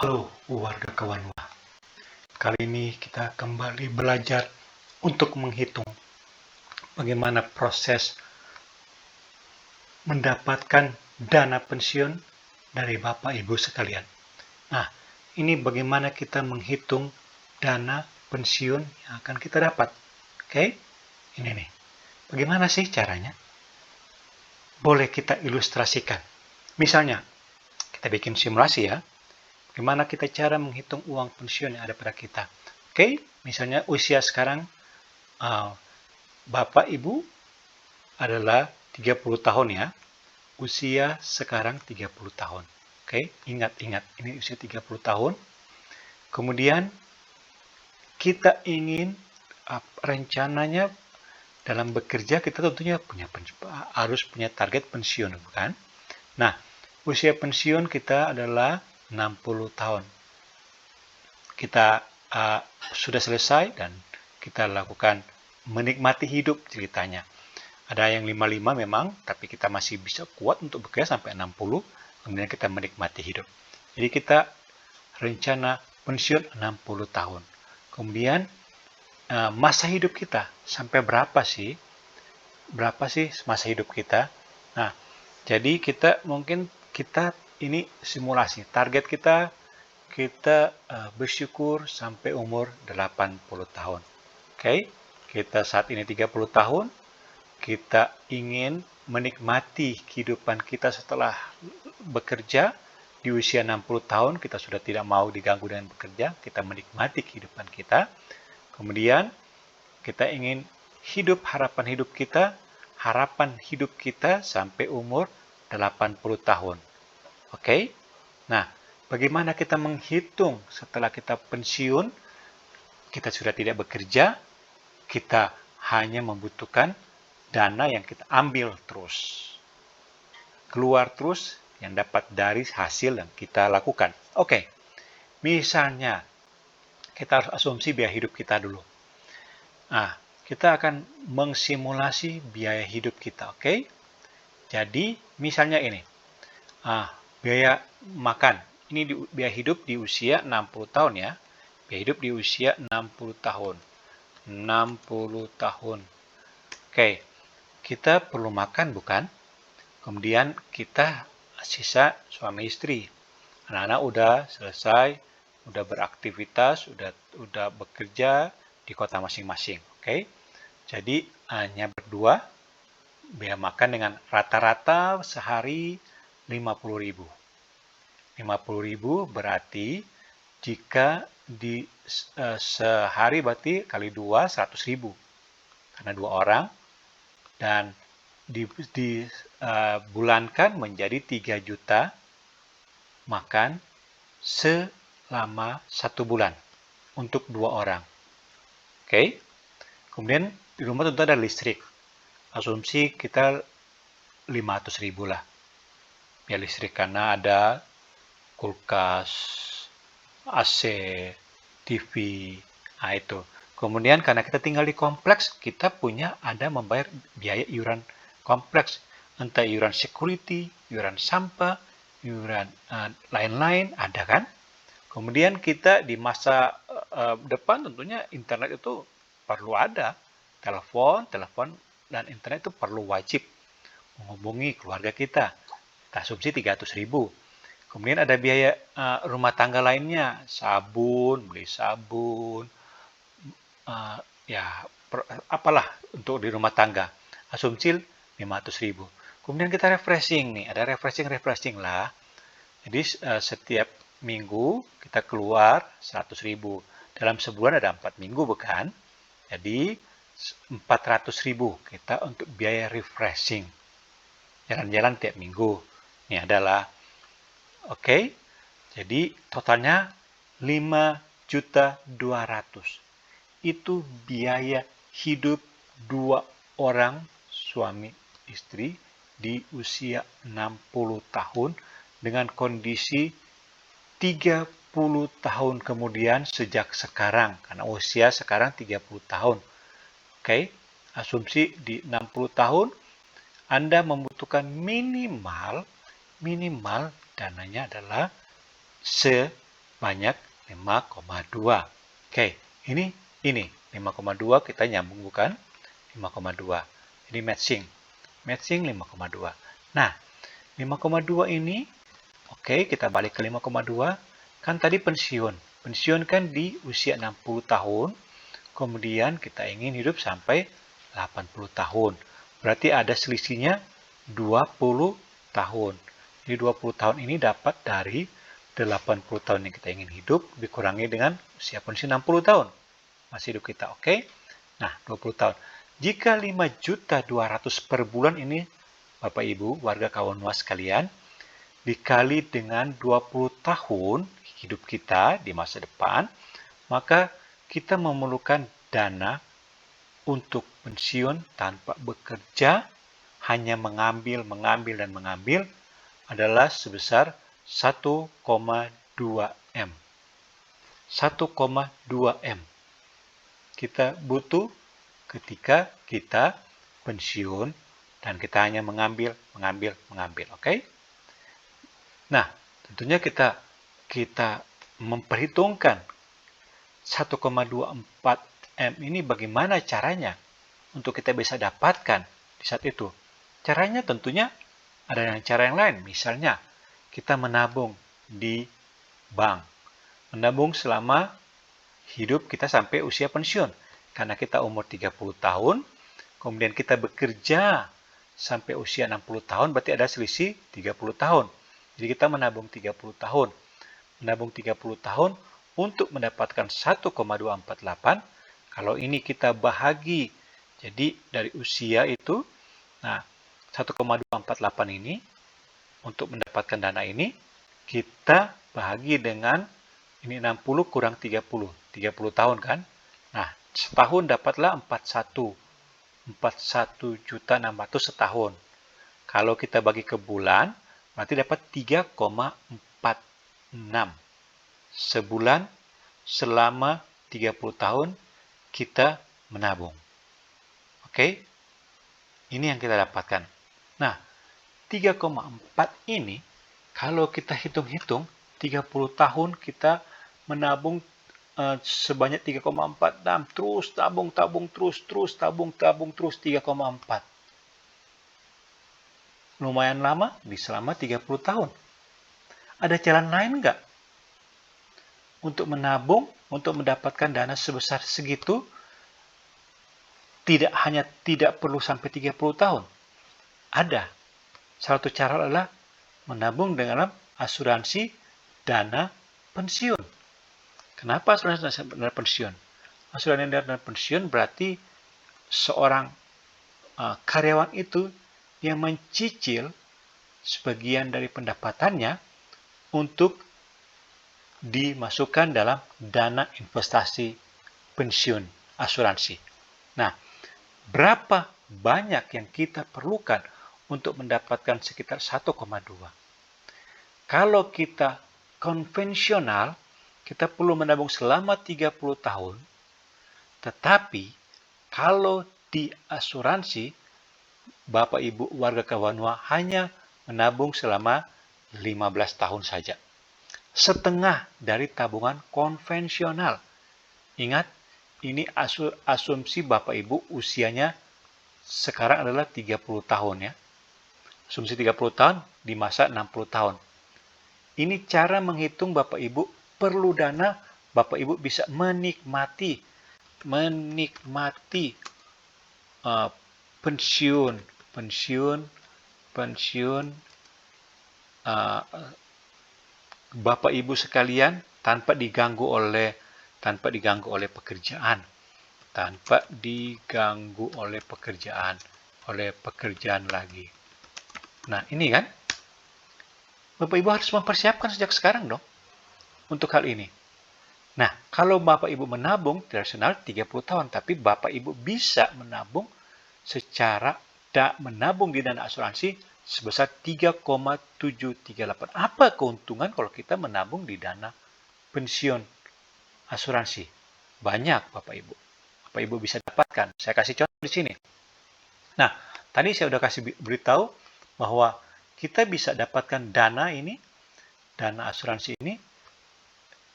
Halo warga Kawanwa, kali ini kita kembali belajar untuk menghitung bagaimana proses mendapatkan dana pensiun dari Bapak Ibu sekalian. Nah, ini bagaimana kita menghitung dana pensiun yang akan kita dapat. Oke, ini nih. Bagaimana sih caranya? Boleh kita ilustrasikan. Misalnya, kita bikin simulasi ya. Bagaimana kita cara menghitung uang pensiun yang ada pada kita. Oke, misalnya usia sekarang Bapak Ibu adalah 30 tahun ya. Usia sekarang 30 tahun. Oke, ingat ini usia 30 tahun. Kemudian kita ingin rencananya dalam bekerja kita tentunya harus punya target pensiun, bukan? Nah, usia pensiun kita adalah 60 tahun. Kita sudah selesai dan kita lakukan menikmati hidup ceritanya. Ada yang 55 memang, tapi kita masih bisa kuat untuk bekerja sampai 60, kemudian kita menikmati hidup. Jadi kita rencana pensiun 60 tahun. Kemudian masa hidup kita sampai berapa sih? Berapa sih masa hidup kita? Nah, jadi kita ini simulasi. Target kita bersyukur sampai umur 80 tahun. Oke, kita saat ini 30 tahun. Kita ingin menikmati kehidupan kita setelah bekerja. Di usia 60 tahun kita sudah tidak mau diganggu dengan bekerja. Kita menikmati kehidupan kita. Kemudian kita ingin harapan hidup kita sampai umur 80 tahun. Oke? Nah, bagaimana kita menghitung setelah kita pensiun? Kita sudah tidak bekerja, kita hanya membutuhkan dana yang kita ambil terus. Keluar terus yang dapat dari hasil yang kita lakukan. Oke, misalnya kita harus asumsi biaya hidup kita dulu. Nah, kita akan mengsimulasi biaya hidup kita, oke? Jadi, misalnya ini. Biaya makan. Ini biaya hidup di usia 60 tahun ya. Biaya hidup di usia 60 tahun. 60 tahun. Oke, kita perlu makan bukan? Kemudian kita sisa suami istri. Anak-anak udah selesai, udah beraktivitas, udah bekerja di kota masing-masing. Oke, jadi hanya berdua. Biaya makan dengan rata-rata sehari 50.000. 50.000 berarti jika di sehari berarti kali 2 100.000 karena 2 orang dan dibulankan menjadi 3 juta makan selama 1 bulan untuk 2 orang. Oke. Kemudian di rumah tentu ada listrik. Asumsi kita 500.000 lah. Ya listrik karena ada kulkas, AC, TV, nah itu. Kemudian karena kita tinggal di kompleks, kita ada membayar biaya iuran kompleks, entah iuran security, iuran sampah, iuran lain-lain, ada kan? Kemudian kita di masa depan tentunya internet itu perlu ada, telepon dan internet itu perlu wajib menghubungi keluarga kita. Kita asumsi 300.000. Kemudian ada biaya rumah tangga lainnya, beli sabun, apalah untuk di rumah tangga. Asumsi 500.000. Kemudian kita refreshing nih, ada refreshing lah. Jadi setiap minggu kita keluar 100.000. Dalam sebulan ada 4 minggu bukan? Jadi 400.000 kita untuk biaya refreshing. Jalan-jalan tiap minggu. Ini adalah oke. Jadi totalnya 5.200.000. Itu biaya hidup 2 orang suami istri di usia 60 tahun dengan kondisi 30 tahun kemudian sejak sekarang karena usia sekarang 30 tahun. Oke, asumsi di 60 tahun Anda membutuhkan minimal dananya adalah banyak 5,2. Oke, ini 5,2 kita nyambung bukan? 5,2. Ini matching. Matching 5,2. Nah, 5,2 ini, oke, kita balik ke 5,2. Kan tadi pensiun. Pensiun kan di usia 60 tahun. Kemudian kita ingin hidup sampai 80 tahun. Berarti ada selisihnya 20 tahun. Jadi 20 tahun ini dapat dari 80 tahun yang kita ingin hidup dikurangi dengan usia pensiun 60 tahun. Masih hidup kita, oke? Nah, 20 tahun. Jika 5.200.000 per bulan ini, Bapak Ibu, warga Kawanua sekalian, dikali dengan 20 tahun hidup kita di masa depan, maka kita memerlukan dana untuk pensiun tanpa bekerja, hanya mengambil adalah sebesar 1,2 M. 1,2 M. Kita butuh ketika kita pensiun dan kita hanya mengambil, oke? Nah, tentunya kita memperhitungkan 1,24 M ini bagaimana caranya untuk kita bisa dapatkan di saat itu. Caranya tentunya ada cara yang lain. Misalnya, kita menabung di bank. Menabung selama hidup kita sampai usia pensiun. Karena kita umur 30 tahun, kemudian kita bekerja sampai usia 60 tahun, berarti ada selisih 30 tahun. Jadi kita menabung 30 tahun. Menabung 30 tahun untuk mendapatkan 1,248. Kalau ini kita bahagi, jadi dari usia itu, nah 1,248 ini, untuk mendapatkan dana ini, kita bahagi dengan, ini 60 kurang 30. 30 tahun kan? Nah, setahun dapatlah 41. 41.600.000 setahun. Kalau kita bagi ke bulan, berarti dapat 3,46. Sebulan selama 30 tahun kita menabung. Oke? Ini yang kita dapatkan. Nah, 3,4 ini kalau kita hitung-hitung 30 tahun kita menabung sebanyak 3,46, terus tabung terus 3,4. Lumayan lama, bisa lama 30 tahun. Ada jalan lain nggak untuk menabung, untuk mendapatkan dana sebesar segitu? Tidak perlu sampai 30 tahun. Ada. Salah satu cara adalah menabung dengan asuransi dana pensiun. Kenapa asuransi dana pensiun? Asuransi dana pensiun berarti seorang karyawan itu yang mencicil sebagian dari pendapatannya untuk dimasukkan dalam dana investasi pensiun asuransi. Nah, berapa banyak yang kita perlukan untuk mendapatkan sekitar 1,2? Kalau kita konvensional, kita perlu menabung selama 30 tahun. Tetapi, kalau di asuransi, Bapak Ibu warga Kawanua hanya menabung selama 15 tahun saja. Setengah dari tabungan konvensional. Ingat, ini asumsi Bapak Ibu usianya sekarang adalah 30 tahun ya. Asumsi 30 tahun di masa 60 tahun. Ini cara menghitung Bapak Ibu perlu dana, Bapak Ibu bisa menikmati pensiun Bapak Ibu sekalian tanpa diganggu oleh pekerjaan lagi. Nah, ini kan Bapak Ibu harus mempersiapkan sejak sekarang dong untuk hal ini. Nah, kalau Bapak Ibu menabung tradisional 30 tahun, tapi Bapak Ibu bisa menabung menabung di dana asuransi sebesar 3,738. Apa keuntungan kalau kita menabung di dana pensiun asuransi? Banyak Bapak Ibu. Bapak Ibu bisa dapatkan. Saya kasih contoh di sini. Nah, tadi saya sudah kasih beritahu bahwa kita bisa dapatkan dana asuransi ini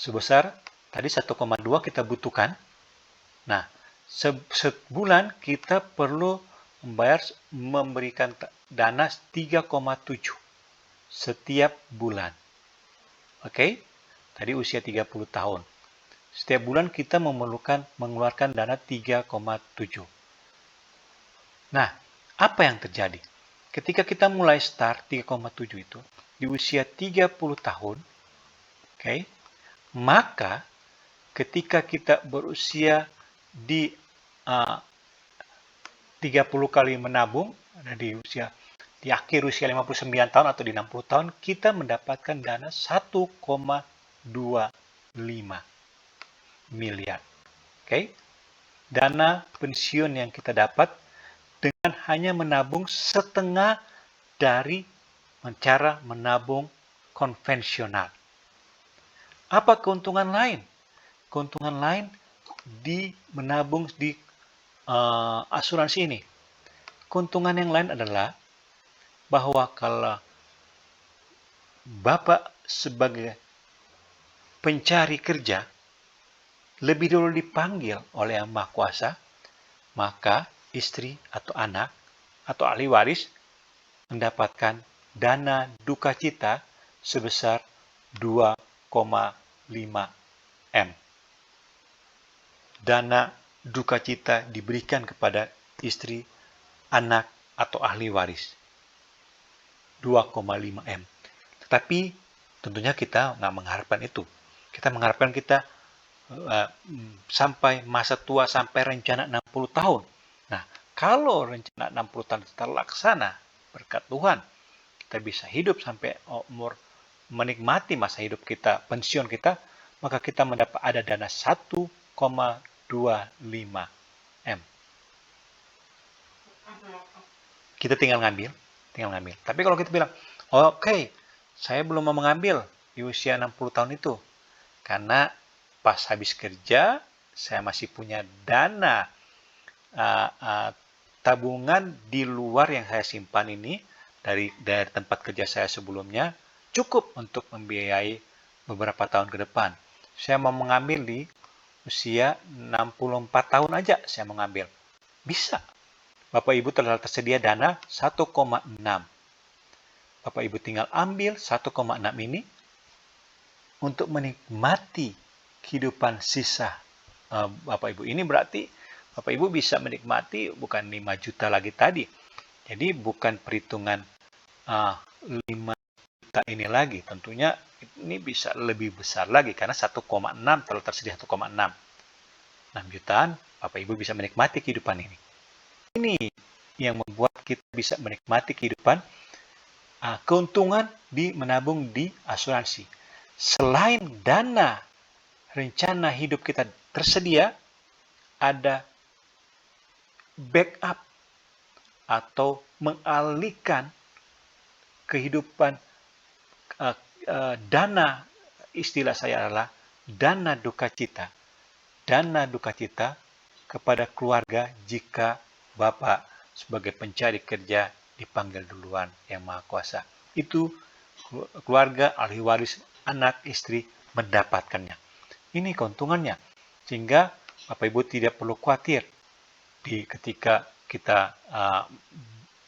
sebesar tadi 1,2 kita butuhkan. Nah, sebulan kita perlu memberikan dana 3,7 setiap bulan. Oke? Tadi usia 30 tahun. Setiap bulan kita mengeluarkan dana 3,7. Nah, apa yang terjadi? Ketika kita mulai start 3,7 itu, di usia 30 tahun, oke, maka ketika kita berusia di 30 kali menabung, di akhir usia 59 tahun atau di 60 tahun, kita mendapatkan dana 1,25 miliar. Oke? Dana pensiun yang kita dapat dengan hanya menabung setengah dari cara menabung konvensional. Apa keuntungan lain? Keuntungan lain di menabung di asuransi ini. Keuntungan yang lain adalah bahwa kalau Bapak sebagai pencari kerja lebih dulu dipanggil oleh Yang Maha Kuasa, maka istri atau anak atau ahli waris mendapatkan dana duka cita sebesar 2,5 M. Dana duka cita diberikan kepada istri, anak, atau ahli waris. 2,5 M. Tetapi tentunya kita nggak mengharapkan itu. Kita mengharapkan kita sampai masa tua, sampai rencana 60 tahun. Nah, kalau rencana 60 tahun terlaksana berkat Tuhan, kita bisa hidup sampai umur menikmati masa hidup kita, pensiun kita, maka kita mendapat ada dana 1,25 M. Kita tinggal ngambil. Tapi kalau kita bilang, oke, saya belum mau mengambil di usia 60 tahun itu, karena pas habis kerja, saya masih punya dana tabungan di luar yang saya simpan ini, dari tempat kerja saya sebelumnya, cukup untuk membiayai beberapa tahun ke depan. Saya mau mengambil di usia 64 tahun aja, saya mengambil. Bisa. Bapak Ibu telah tersedia dana 1,6. Bapak Ibu tinggal ambil 1,6 ini untuk menikmati kehidupan sisa Bapak Ibu. Ini berarti Bapak Ibu bisa menikmati bukan 5 juta lagi tadi. Jadi bukan perhitungan 5 juta ini lagi. Tentunya ini bisa lebih besar lagi karena 1,6 telah tersedia 1,6. 6 jutaan Bapak Ibu bisa menikmati kehidupan ini. Ini yang membuat kita bisa menikmati kehidupan keuntungan di menabung di asuransi. Selain dana rencana hidup kita tersedia, ada backup atau mengalihkan kehidupan dana, istilah saya adalah dana duka cita. Dana duka cita kepada keluarga jika Bapak sebagai pencari kerja dipanggil duluan Yang Maha Kuasa. Itu keluarga, ahli waris, anak, istri mendapatkannya. Ini keuntungannya. Sehingga Bapak Ibu tidak perlu khawatir ketika kita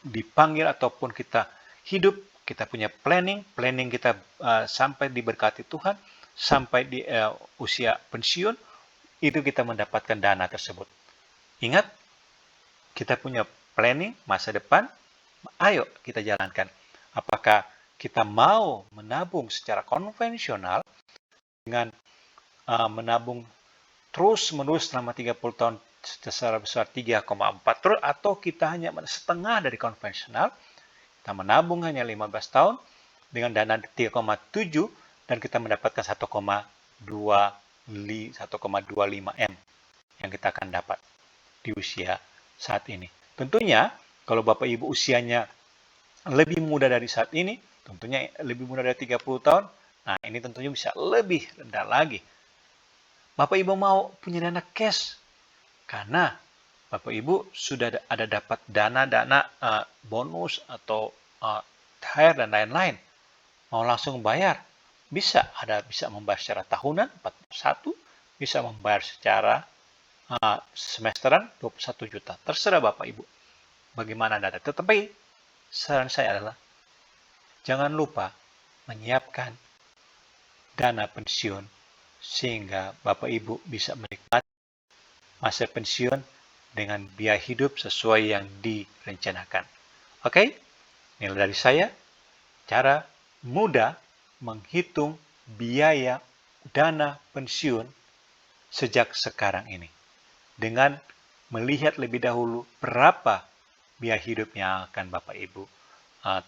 dipanggil ataupun kita hidup, kita punya planning kita sampai diberkati Tuhan, sampai di usia pensiun, itu kita mendapatkan dana tersebut. Ingat, kita punya planning masa depan, ayo kita jalankan. Apakah kita mau menabung secara konvensional dengan menabung terus-menerus selama 30 tahun secara besar 3,4 terus, atau kita hanya setengah dari konvensional, kita menabung hanya 15 tahun dengan dana 3,7 dan kita mendapatkan 1,25 M yang kita akan dapat di usia saat ini. Tentunya kalau Bapak Ibu usianya lebih muda dari saat ini, tentunya lebih muda dari 30 tahun, nah ini tentunya bisa lebih rendah lagi. Bapak Ibu mau punya dana cash, karena Bapak Ibu sudah ada dapat dana-dana bonus atau THR dan lain-lain. Mau langsung bayar, Bisa membayar secara tahunan 41, bisa membayar secara semesteran 21 juta. Terserah Bapak Ibu bagaimana Anda. Tetapi saran saya adalah jangan lupa menyiapkan dana pensiun sehingga Bapak Ibu bisa menikmati masa pensiun dengan biaya hidup sesuai yang direncanakan. Oke? Nilai dari saya, cara mudah menghitung biaya dana pensiun sejak sekarang ini. Dengan melihat lebih dahulu berapa biaya hidup yang akan Bapak Ibu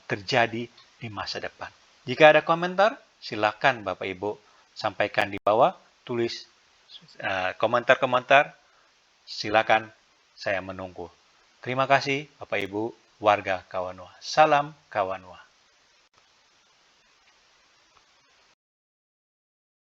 terjadi di masa depan. Jika ada komentar, silakan Bapak Ibu sampaikan di bawah, tulis komentar-komentar, silakan saya menunggu. Terima kasih Bapak Ibu warga Kawanua. Salam Kawanua.